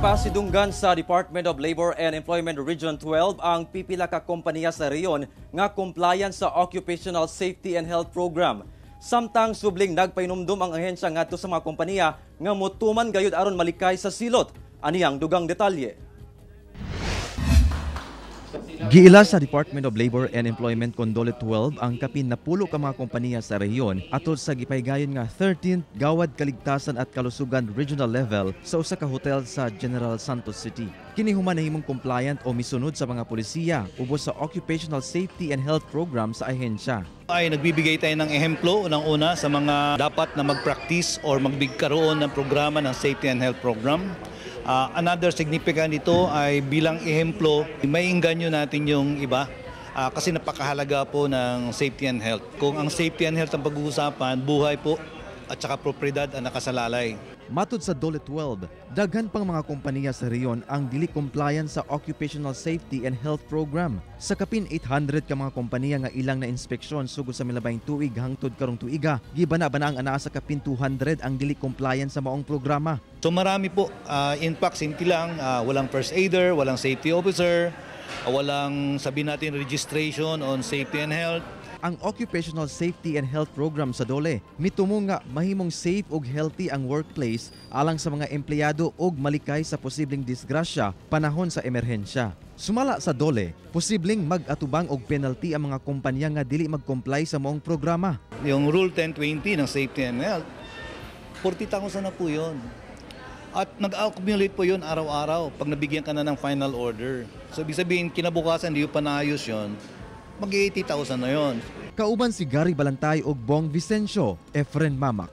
Gipasidunggan sa Department of Labor and Employment Region 12 ang pipila ka kompanya sa reyon nga compliance sa Occupational Safety and Health Program. Samtang subling nagpainumdum ang ahensya ngadto sa mga kompanya nga motuman gayud aron malikay sa silot. Aniyang dugang detalye. Giila sa Department of Labor and Employment Condole 12 ang kapin na pulo ka mga kompanya sa rehiyon atol sa gipaygayon nga 13th Gawad Kaligtasan at Kalusugan Regional Level sa usa ka hotel sa General Santos City. Kini human nahimong compliant o misunod sa mga polisiya ubos sa Occupational Safety and Health Program sa ahensya. Ay nagbibigay tayo ng ehemplo unang-una sa mga dapat na mag-practice or magbigkaroon ng programa ng Safety and Health Program. Another significant ito ay bilang ehemplo, maiengganyo natin yung iba kasi napakahalaga po ng safety and health. Kung ang safety and health ang pag-uusapan, buhay po at saka propriedad ang nakasalalay. Matud sa Dole 12, daghan pang mga kompanya sa reyon ang dili compliant sa Occupational Safety and Health Program. Sa kapin 800 ka mga kompanya nga ilang na inspeksyon sugod sa milabayng tuig hangtod karong tuiga, gibana-bana ang anaa sa kapin 200 ang dili compliant sa maong programa. So marami po, in fact, simple lang, walang first aider, walang safety officer, walang sabihin natin registration on safety and health. Ang Occupational Safety and Health Program sa Dole mitumo nga mahimong safe ug healthy ang workplace alang sa mga empleyado ug malikay sa posibleng disgrasya panahon sa emerhensya. Sumala sa Dole, posibleng mag-atubang og penalty ang mga kumpanya nga dili mag-comply sa maong programa. Yung Rule 1020 ng Safety and Health, 40,000 na po yun. At nag-accumulate po yun araw-araw pag nabigyan ka na ng final order. So ibig sabihin, kinabukasan hindi pa naayos yun, mag-80,000 na yun. Kauban si Gary Balantay ug Bong Vicencio, Efren Mamak.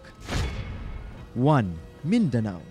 1 Mindanao.